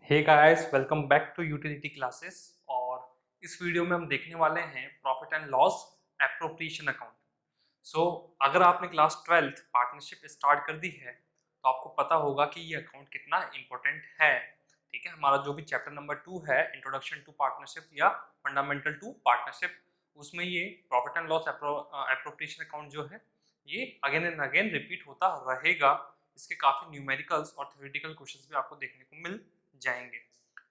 Hey guys, welcome back to utility classes. और इस video में हम देखने वाले हैं profit and loss appropriation account. So अगर आपने क्लास 12th पार्टनरशिप स्टार्ट कर दी है तो आपको पता होगा कि ये अकाउंट कितना इम्पोर्टेंट है। ठीक है, हमारा जो भी चैप्टर नंबर 2 है, इंट्रोडक्शन टू पार्टनरशिप या फंडामेंटल टू पार्टनरशिप, उसमें ये profit and loss appropriation account जो है ये अगेन एंड अगेन रिपीट होता रहेगा। इसके काफी न्यूमेरिकल्स और थ्योरेटिकल क्वेश्चंस भी आपको देखने को मिल जाएंगे।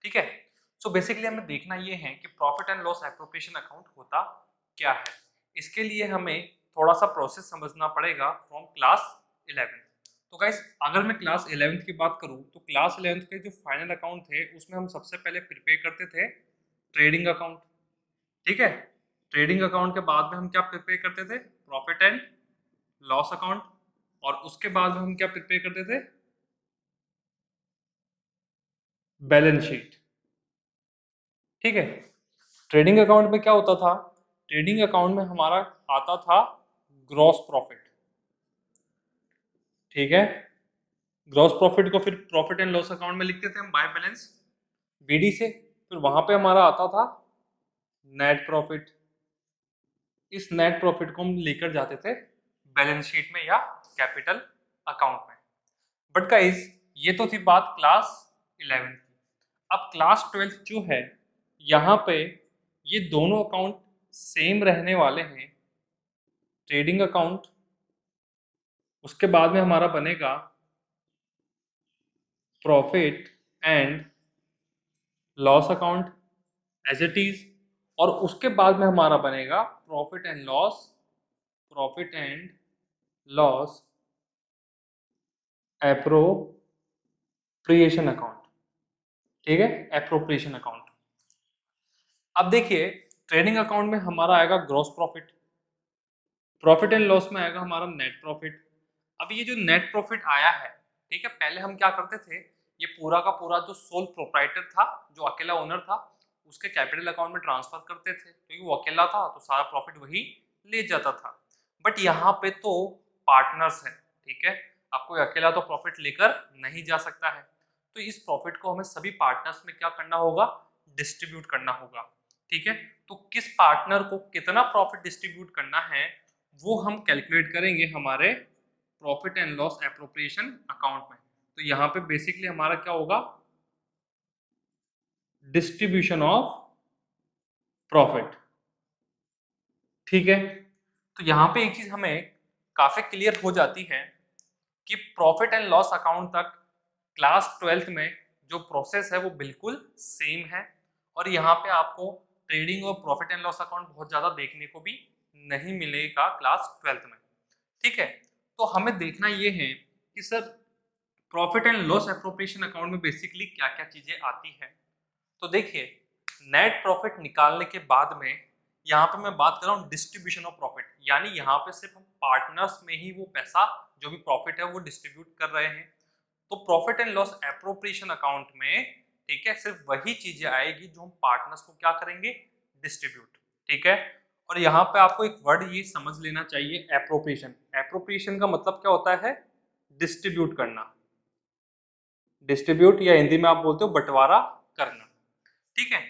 ठीक है, सो बेसिकली हमें देखना ये है कि profit and loss appropriation account होता क्या है। इसके लिए हमें थोड़ा सा प्रोसेस समझना पड़ेगा फ्रॉम क्लास 11th। तो गाइस, अगर मैं क्लास 11th की बात करूं तो क्लास 11th के जो फाइनल अकाउंट थे उसमें हम सबसे पहले प्रिपेयर करते थे ट्रेडिंग अकाउंट। ठीक है, ट्रेडिंग अकाउंट के बाद में हम क्या प्रिपेयर करते थे? Profit and loss account. और उसके बाद में हम क्या प्रिपेयर करते थे? Balance sheet. ठीक है, ट्रेडिंग अकाउंट में क्या होता था? ट्रेडिंग अकाउंट में हमारा आता था ग्रॉस प्रॉफिट। ठीक है, ग्रॉस प्रॉफिट को फिर प्रॉफिट एंड लॉस अकाउंट में लिखते थे हम बाय बैलेंस बीडी से। फिर वहां पे हमारा आता था नेट प्रॉफिट। इस नेट प्रॉफिट को हम लेकर जाते थे बैलेंस शीट में या कैपिटल अकाउंट में। बट गाइस, ये तो थी बात क्लास 11 की। अब क्लास 12 जो है, यहाँ पे ये दोनों अकाउंट सेम रहने वाले हैं। ट्रेडिंग अकाउंट, उसके बाद में हमारा बनेगा profit and loss account as it is. और उसके बाद में हमारा बनेगा profit and loss appropriation account. ठीक है, एप्रोप्रिएशन अकाउंट। अब देखिए, ट्रेडिंग अकाउंट में हमारा आएगा gross profit, profit and loss में आएगा हमारा नेट प्रॉफिट। अब ये जो नेट प्रॉफिट आया है, ठीक है, पहले हम क्या करते थे, ये पूरा का पूरा जो सोल प्रोप्राइटर था, जो अकेला ओनर था, उसके कैपिटल अकाउंट में ट्रांसफर करते थे क्योंकि वो अकेला था तो सारा प्रॉफिट वही ले जाता था। बट यहाँ पे तो पार्टनर्स है। ठीक है, अब कोई अकेला तो प्रॉफिट लेकर नहीं जा सकता है, तो इस प्रॉफिट को हमें सभी पार्टनर्स में क्या करना होगा? डिस्ट्रीब्यूट करना होगा। ठीक है, तो किस पार्टनर को कितना प्रॉफिट डिस्ट्रीब्यूट करना है वो हम कैलकुलेट करेंगे हमारे profit and loss appropriation account में। तो यहाँ पे बेसिकली हमारा क्या होगा? Distribution of profit. ठीक है, तो यहाँ पे एक चीज हमें काफी क्लियर हो जाती है कि प्रॉफिट एंड लॉस अकाउंट तक क्लास 12th में जो प्रोसेस है वो बिल्कुल सेम है। और यहाँ पे आपको ट्रेडिंग और प्रॉफिट एंड लॉस अकाउंट बहुत ज्यादा देखने को भी नहीं मिलेगा क्लास 12th में। ठीक है, तो हमें देखना ये है कि sir profit and loss appropriation account में बेसिकली क्या क्या चीजें आती है। तो देखिए, नेट प्रॉफिट निकालने के बाद में यहाँ पे मैं बात कर रहा हूँ डिस्ट्रीब्यूशन ऑफ प्रॉफिट, यानी यहाँ पे सिर्फ हम पार्टनर्स में ही वो पैसा जो भी प्रॉफिट है वो डिस्ट्रीब्यूट कर रहे हैं। तो profit and loss appropriation account में, ठीक है, सिर्फ वही चीजें आएगी जो हम पार्टनर्स को क्या करेंगे? डिस्ट्रीब्यूट। ठीक है, और यहाँ पे आपको एक वर्ड ये समझ लेना चाहिए, एप्रोप्रिएशन। एप्रोप्रिएशन का मतलब क्या होता है? डिस्ट्रीब्यूट करना। डिस्ट्रीब्यूट या हिंदी में आप बोलते हो बंटवारा करना। ठीक है,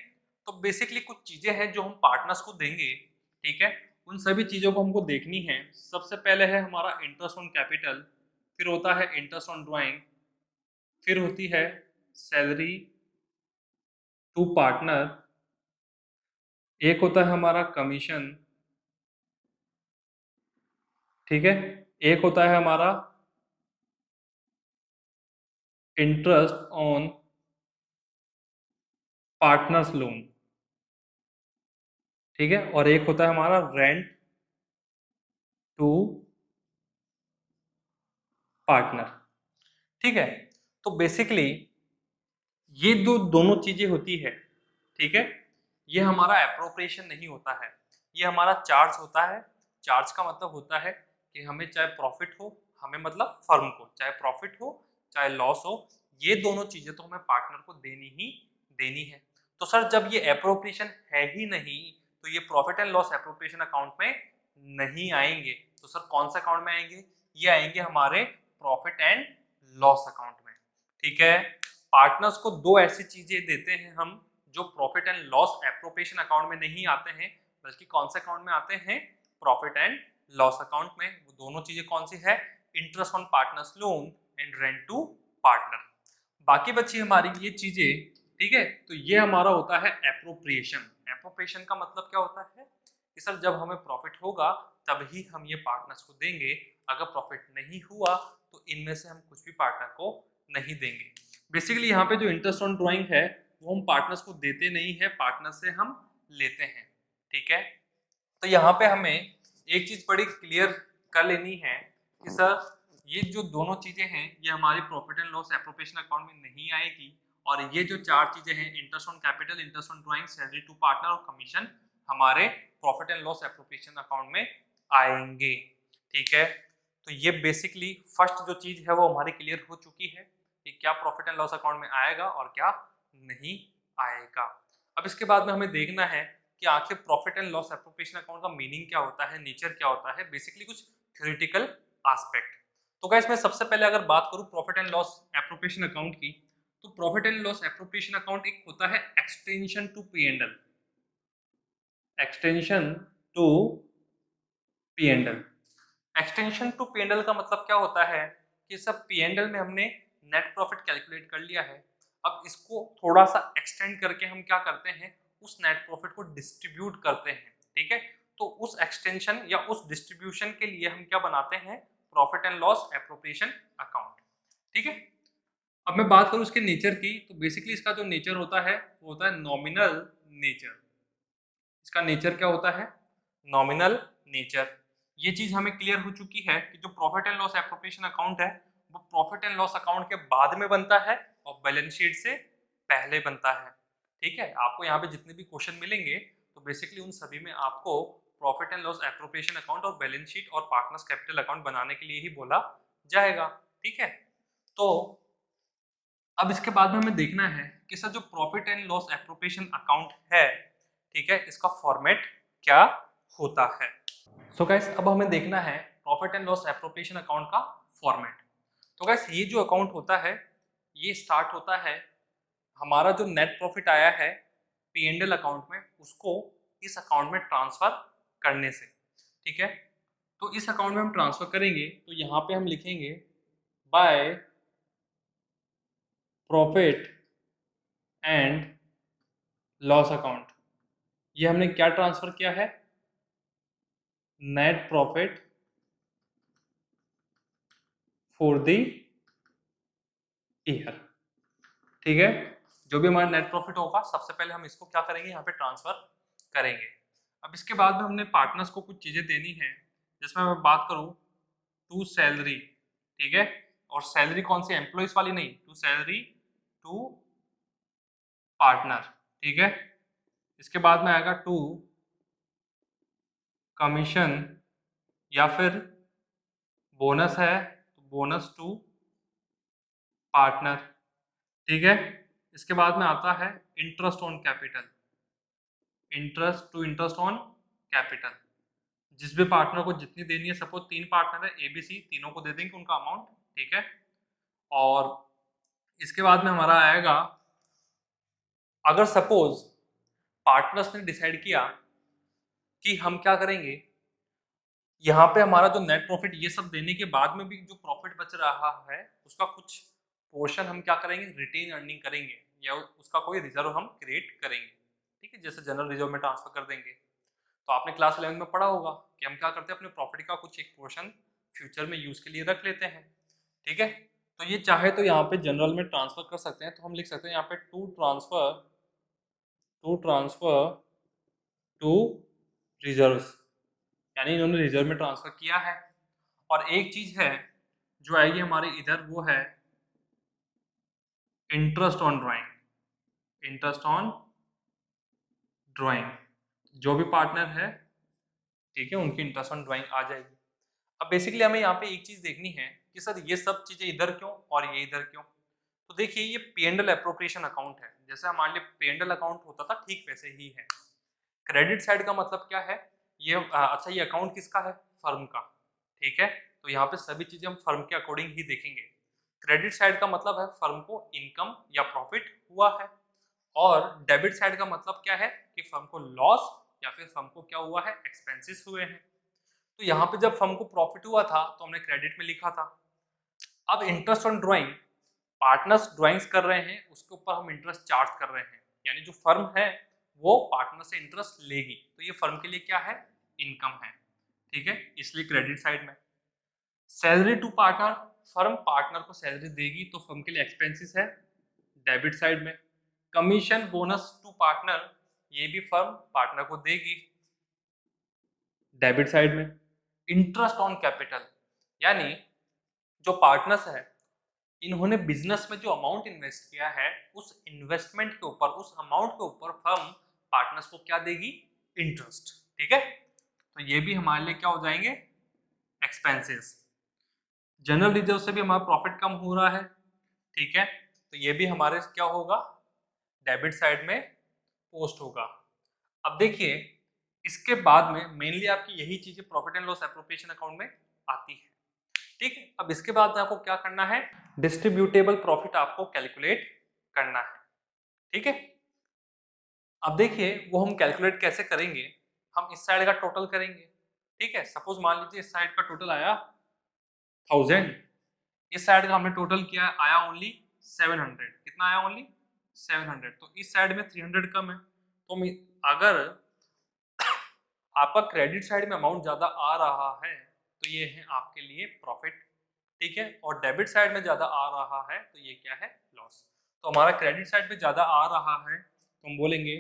तो बेसिकली कुछ चीजें हैं जो हम पार्टनर्स को देंगे। ठीक है, उन सभी चीजों को हमको देखनी है। सबसे पहले है हमारा इंटरेस्ट ऑन कैपिटल, फिर होता है इंटरेस्ट ऑन ड्राइंग, फिर होती है सैलरी टू पार्टनर, एक होता है हमारा कमीशन। ठीक है, एक होता है हमारा इंटरेस्ट ऑन पार्टनर्स लोन। ठीक है, और एक होता है हमारा रेंट टू पार्टनर। ठीक है, तो बेसिकली ये दोनों चीजें होती है। ठीक है, ये हमारा एप्रोप्रिएशन नहीं होता है, ये हमारा चार्ज होता है। चार्ज का मतलब होता है कि हमें चाहे प्रॉफिट हो, हमें मतलब फर्म को चाहे प्रॉफिट हो चाहे लॉस हो, ये दोनों चीजें तो हमें पार्टनर को देनी ही देनी है। तो सर जब ये एप्रोप्रिएशन है ही नहीं तो ये profit and loss appropriation account में नहीं आएंगे। तो सर कौन सा अकाउंट में आएंगे? ये आएंगे हमारे प्रॉफिट एंड लॉस अकाउंट में। ठीक है, पार्टनर्स को दो ऐसी चीजें देते हैं हम जो profit and loss appropriation account में नहीं आते हैं, बल्कि कौन से अकाउंट में आते हैं, प्रॉफिट एंड लॉस अकाउंट में। वो दोनों चीजें कौन सी है, interest on partners loan and rent to partner. बाकी बची हमारी ये चीजें, ठीक है। तो ये हमारा होता है एप्रोप्रिएशन। एप्रोप्रिएशन का मतलब क्या होता है कि सर जब हमें प्रॉफिट होगा तभी हम ये पार्टनर्स को देंगे, अगर प्रॉफिट नहीं हुआ तो इनमें से हम कुछ भी पार्टनर को नहीं देंगे। बेसिकली यहाँ पे जो इंटरेस्ट ऑन ड्राइंग है वो हम पार्टनर्स को देते नहीं है, पार्टनर से हम लेते हैं, ठीक है। तो यहाँ पे हमें एक चीज बड़ी क्लियर कर लेनी है कि सर ये जो दोनों चीजें हैं ये हमारी profit and loss appropriation account में नहीं आएगी, और ये जो चार चीजें हैं, interest on capital, interest on drawing, salary to partner और कमीशन, हमारे profit and loss appropriation account में आएंगे, ठीक है। तो ये बेसिकली फर्स्ट जो चीज है वो हमारी क्लियर हो चुकी है कि क्या प्रॉफिट एंड लॉस अकाउंट में आएगा और क्या नहीं आएगा। अब इसके बाद में हमें देखना है कि आखिर profit and loss appropriation account का मीनिंग क्या होता है, नेचर क्या होता है, बेसिकली कुछ थ्योरेटिकल एस्पेक्ट। तो गाइस मैं सबसे पहले अगर बात करूं profit and loss appropriation account की, तो profit and loss appropriation account एक होता है extension to P and L, extension to P and L. Extension to P and L का मतलब क्या होता है कि सब पी&एल में हमने नेट प्रॉफिट कैलकुलेट कर लिया है, अब इसको थोड़ा सा एक्सटेंड करके हम क्या करते हैं, उस नेट प्रॉफिट को डिस्ट्रीब्यूट करते हैं, ठीक है। तो उस एक्सटेंशन या उस डिस्ट्रीब्यूशन के लिए हम क्या बनाते हैं, profit and loss appropriation account, ठीक है। अब मैं बात करूं इसके नेचर की, तो बेसिकली इसका जो नेचर होता है वो होता है नॉमिनल नेचर। इसका नेचर क्या होता है, नॉमिनल नेचर। ये चीज हमें क्लियर हो चुकी है कि जो profit and loss appropriation account है वो प्रॉफिट एंड लॉस अकाउंट के बाद में बनता है और बैलेंस शीट से पहले बनता है, ठीक है। आपको यहाँ पे जितने भी क्वेश्चन मिलेंगे तो बेसिकली उन सभी में आपको profit and loss appropriation account और बैलेंस शीट और पार्टनर्स कैपिटल अकाउंट बनाने के लिए ही बोला जाएगा, ठीक है। तो अब इसके बाद में हमें देखना है कि सर जो profit and loss appropriation account है, ठीक है, इसका फॉर्मेट क्या होता है। सो गाइस अब हमें देखना है profit and loss appropriation account का फॉर्मेट। तो गाइस ये जो अकाउंट होता है ये स्टार्ट होता है, हमारा जो नेट प्रॉफिट आया है पी&एल अकाउंट में उसको इस अकाउंट में ट्रांसफर करने से, ठीक है। तो इस अकाउंट में हम ट्रांसफर करेंगे तो यहाँ पे हम लिखेंगे by profit and loss account. ये हमने क्या ट्रांसफर किया है, net profit for the year, ठीक है। जो भी हमारा नेट प्रॉफिट होगा सबसे पहले हम इसको क्या करेंगे, यहाँ पे ट्रांसफर करेंगे। अब इसके बाद में हमने पार्टनर्स को कुछ चीजें देनी है, जिसमें मैं बात करूँ टू सैलरी, ठीक है। और सैलरी कौन सी, एम्प्लॉइज वाली नहीं, टू सैलरी टू पार्टनर, ठीक है। इसके बाद में आएगा टू कमीशन या फिर बोनस है तो बोनस टू पार्टनर, ठीक है। इसके बाद में आता है interest on capital, interest to interest on capital. जिस भी पार्टनर को जितनी देनी है, सपोज 3 पार्टनर है ए बी सी, तीनों को दे देंगे उनका अमाउंट, ठीक है। और इसके बाद में हमारा आएगा, अगर सपोज पार्टनर्स ने डिसाइड किया कि हम क्या करेंगे, यहाँ पे हमारा जो नेट प्रॉफिट ये सब देने के बाद में भी जो प्रॉफिट बच रहा है उसका कुछ पोर्शन हम क्या करेंगे, रिटेन अर्निंग करेंगे या उसका कोई रिजर्व हम क्रिएट करेंगे, ठीक है, जैसे जनरल रिजर्व में ट्रांसफर कर देंगे। तो आपने क्लास 11 में पढ़ा होगा कि हम क्या करते हैं, अपने प्रॉपर्टी का कुछ एक पोर्शन फ्यूचर में यूज के लिए रख लेते हैं, ठीक है। तो ये चाहे तो यहाँ पे जनरल में ट्रांसफर कर सकते हैं, तो हम लिख सकते हैं यहाँ पे टू ट्रांसफर टू रिजर्व्स, यानी इन्होंने रिजर्व में ट्रांसफर किया है। और एक चीज है जो आएगी हमारे इधर, वो है interest on drawing, interest on drawing. जो भी पार्टनर है, ठीक है, उनकी इंटरेस्ट ऑन ड्राइंग आ जाएगी। अब बेसिकली हमें यहाँ पे एक चीज देखनी है कि सर ये सब चीजें इधर क्यों और ये इधर क्यों। तो देखिए ये पी&एल एप्रोप्रिएशन अकाउंट है, जैसे हमारे लिए पी&एल अकाउंट होता था ठीक वैसे ही है। क्रेडिट साइड का मतलब क्या है, ये अच्छा ये अकाउंट किसका है, फर्म का, ठीक है। तो यहाँ पे सभी चीजें हम फर्म के अकॉर्डिंग ही देखेंगे। क्रेडिट साइड का मतलब है फर्म को इनकम या प्रॉफिट हुआ है, और डेबिट साइड का मतलब क्या है कि फर्म को लॉस या फिर फर्म को क्या हुआ है, एक्सपेंसेस हुए हैं। तो यहाँ पे जब फर्म को प्रॉफिट हुआ था तो हमने क्रेडिट में लिखा था। अब interest on drawing, partners drawings कर रहे हैं, उसके ऊपर हम इंटरेस्ट चार्ज कर रहे हैं, यानी जो फर्म है वो पार्टनर से इंटरेस्ट लेगी, तो ये फर्म के लिए क्या है, इनकम है, ठीक है, इसलिए क्रेडिट साइड में। Salary to partner, firm partner को सैलरी देगी तो फर्म के लिए एक्सपेंसेस है, डेबिट साइड में। कमीशन बोनस टू पार्टनर, ये भी फर्म पार्टनर को देगी, डेबिट साइड में। इंटरेस्ट ऑन कैपिटल, यानी जो पार्टनर्स है इन्होंने बिजनेस में जो अमाउंट इन्वेस्ट किया है उस इन्वेस्टमेंट के ऊपर, उस अमाउंट के ऊपर फर्म पार्टनर्स को क्या देगी, इंटरेस्ट, ठीक है। तो ये भी हमारे लिए क्या हो जाएंगे, एक्सपेंसेस। जनरल रिजर्व से भी हमारा प्रॉफिट कम हो रहा है, ठीक है, तो ये भी हमारे क्या होगा, डेबिट साइड में पोस्ट होगा। अब देखिए इसके बाद में मेनली आपकी यही चीजें profit and loss appropriation account में आती है, ठीक है। अब इसके बाद में आपको क्या करना है, डिस्ट्रीब्यूटेबल प्रॉफिट आपको कैलकुलेट करना है, ठीक है। अब देखिए वो हम कैलकुलेट कैसे करेंगे, हम इस साइड का टोटल करेंगे, ठीक है। सपोज मान लीजिए इस साइड का टोटल आया 1000, इस साइड का हमने टोटल किया आया ओनली 700, कितना आया, ओनली 700, तो इस साइड में 300 कम है, तो अगर आपका क्रेडिट साइड में अमाउंट ज्यादा आ रहा है तो ये है आपके लिए प्रॉफिट, ठीक है, और डेबिट साइड में ज्यादा आ रहा है तो ये क्या है, लॉस। तो हमारा क्रेडिट साइड पे ज्यादा आ रहा है तो हम बोलेंगे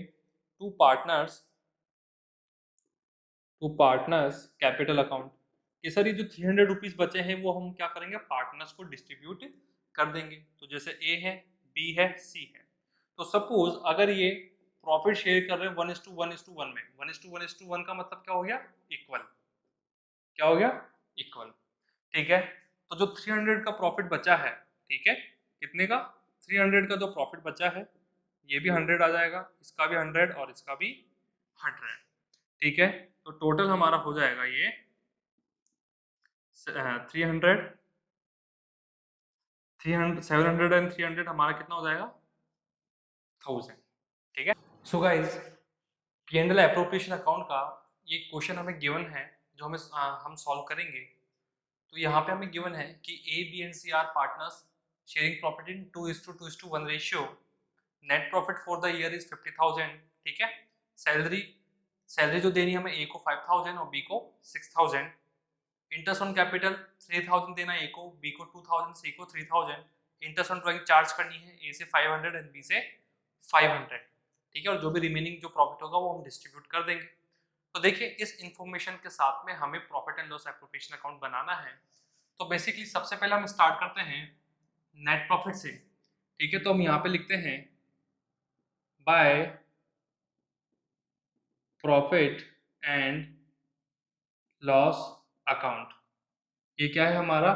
टू पार्टनर्स कैपिटल अकाउंट, कि सर ये जो 300 रुपीज बचे हैं वो हम क्या करेंगे, पार्टनर्स को डिस्ट्रीब्यूट कर देंगे। तो जैसे ए है, बी है, सी है, तो सपोज अगर ये प्रॉफिट शेयर कर रहे हैं 1:1:1 में, 1:1:1 का मतलब क्या हो गया, इक्वल, क्या हो गया, इक्वल, ठीक है। तो जो 300 का प्रॉफिट बचा है, ठीक है, कितने का, 300 का जो प्रॉफिट बचा है ये भी 100 आ जाएगा, इसका भी 100 और इसका भी 100, ठीक है। तो टोटल हमारा हो जाएगा ये 300, 700 एंड 300 हमारा कितना हो जाएगा, 1000, ठीक है। So guys P and L appropriation account का ये क्वेश्चन हमें गिवन है, जो हम सॉल्व करेंगे। तो यहाँ पे हमें गिवन है कि A B and C are partners sharing profit in 2:2:1 ratio, net profit for the year is 50,000, ठीक है। सैलरी सैलरी जो देनी है हमें, ए को 5,000 और बी को 6,000। इंटरेस्ट ऑन कैपिटल 3,000 देना ए को, बी को 2,000, सी को 3,000। इंटरेस्ट ऑन ड्राइंग चार्ज करनी है ए से 500 एंड बी से 500, ठीक है, और जो भी रिमेनिंग जो प्रॉफिट होगा वो हम डिस्ट्रीब्यूट कर देंगे। तो देखिए इस इंफॉर्मेशन के साथ में हमें profit and loss appropriation account बनाना है। तो बेसिकली सबसे पहले हम स्टार्ट करते हैं नेट प्रॉफिट से, ठीक है। तो हम यहाँ पे लिखते हैं by profit and loss account, ये क्या है हमारा,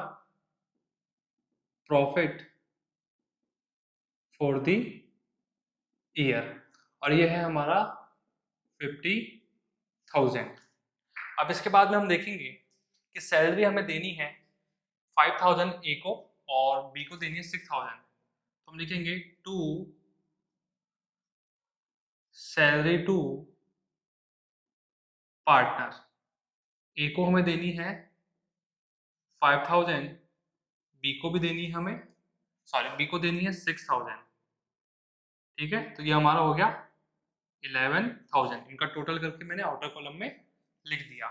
प्रॉफिट फॉर द ईयर, और ये है हमारा 50,000। अब इसके बाद में हम देखेंगे कि सैलरी हमें देनी है 5,000 ए को और बी को देनी है 6,000, तो हम लिखेंगे टू सैलरी टू पार्टनर, ए को हमें देनी है 5,000, बी को भी देनी है हमें, सॉरी बी को देनी है 6,000, ठीक है। तो ये हमारा हो गया 11,000, इनका टोटल करके मैंने आउटर कॉलम में लिख दिया।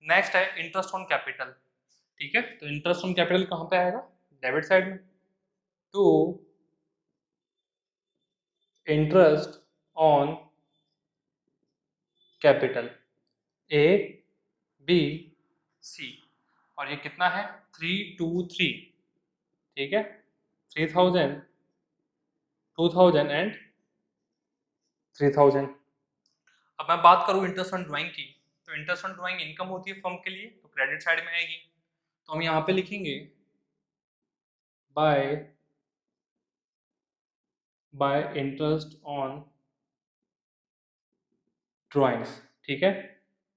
नेक्स्ट है इंटरेस्ट ऑन कैपिटल, ठीक है। तो इंटरेस्ट ऑन कैपिटल कहाँ पे आएगा, डेबिट साइड में। To interest on capital A B C, और ये कितना है 323, ठीक है, 3,000, 2,000 एंड 3,000। अब मैं बात करूं इंटरेस्ट ऑन ड्राइंग की, तो इंटरेस्ट ऑन ड्राइंग इनकम होती है फर्म के लिए, तो क्रेडिट साइड में आएगी। तो हम यहाँ पे लिखेंगे बाय इंटरेस्ट ऑन ड्राइंग्स, ठीक है।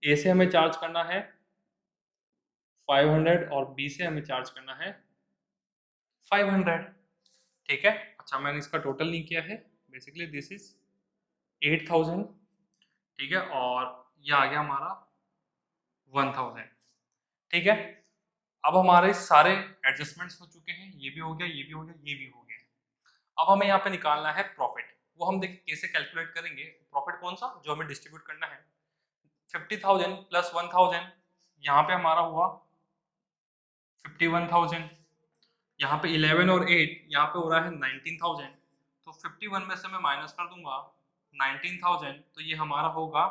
ए से हमें चार्ज करना है 500 और बी से हमें चार्ज करना है 500। ठीक है, अच्छा मैंने इसका टोटल नहीं किया है, बेसिकली दिस इज 8000। ठीक है, और ये आ गया हमारा 1000। ठीक है, अब हमारे सारे एडजस्टमेंट्स हो चुके हैं, ये भी हो गया, ये भी हो गया, ये भी हो गया। अब हमें यहाँ पे निकालना है प्रॉफिट। वो हम देखिए कैसे कैलकुलेट करेंगे। प्रॉफिट कौन सा जो हमें डिस्ट्रीब्यूट करना है, 50,000 प्लस 1000, यहाँ पे हमारा हुआ 51,000। यहाँ पे 11 और 8, यहाँ पे हो रहा है 19,000। तो 51 में से मैं माइनस कर दूंगा 19,000, तो ये हमारा होगा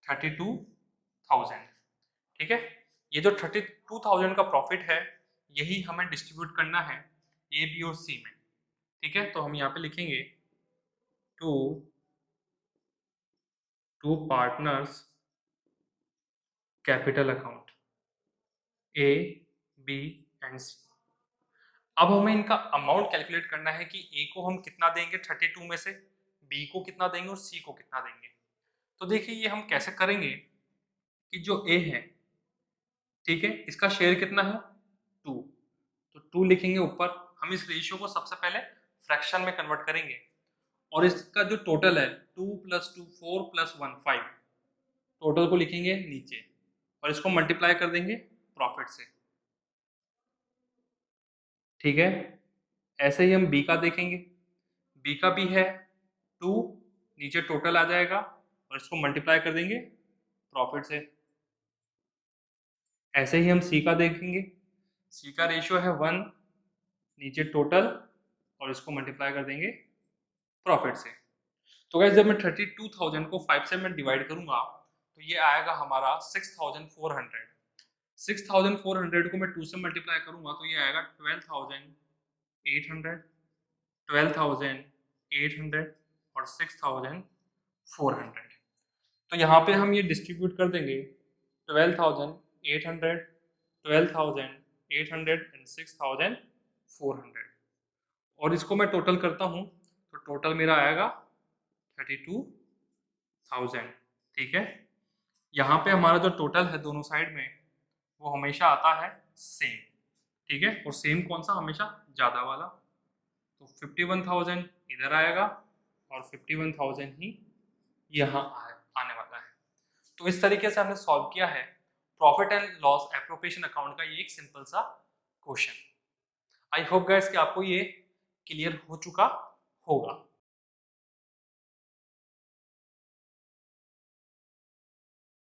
32,000। ठीक है, ये जो 32,000 का प्रॉफिट है, यही हमें डिस्ट्रीब्यूट करना है ए, बी और सी में। ठीक है, तो हम यहाँ पे लिखेंगे to partners capital account A, B and C. अब हमें इनका अमाउंट कैलकुलेट करना है कि ए को हम कितना देंगे 32 में से, बी को कितना देंगे और सी को कितना देंगे। तो देखिए ये हम कैसे करेंगे कि जो ए है, ठीक है, इसका शेयर कितना है 2, तो 2 लिखेंगे ऊपर। हम इस रेशियो को सबसे पहले फ्रैक्शन में कन्वर्ट करेंगे, और इसका जो टोटल है 2 + 2 4 + 1 5, टोटल को लिखेंगे नीचे और इसको मल्टीप्लाई कर देंगे प्रॉफिट से। ठीक है, ऐसे ही हम बी का देखेंगे। बी का भी है 2, नीचे टोटल आ जाएगा और इसको मल्टीप्लाई कर देंगे प्रॉफिट से। ऐसे ही हम सी का देखेंगे। सी का रेशियो है 1, नीचे टोटल और इसको मल्टीप्लाई कर देंगे प्रॉफिट से। तो गाइस जब मैं 32,000 को 5 से मैं डिवाइड करूंगा तो ये आएगा हमारा 6,400। 6,400 को मैं 2 से मल्टीप्लाई करूंगा तो ये आएगा 12,800, 12,800 और 6,400। तो यहाँ पे हम ये डिस्ट्रीब्यूट कर देंगे 12,800, 12,800 एंड 6,400, और इसको मैं टोटल करता हूँ तो टोटल मेरा आएगा 32,000। ठीक है, यहाँ पे हमारा जो टोटल है दोनों साइड में वो हमेशा आता है सेम। ठीक है, और सेम कौन सा, हमेशा ज़्यादा वाला। तो 51,000 इधर आएगा और 51,000 ही यहाँ आने वाला है। तो इस तरीके से हमने सॉल्व किया है profit and loss appropriation account का ये एक सिंपल सा क्वेश्चन। आई होप गाइस कि आपको ये क्लियर हो चुका होगा।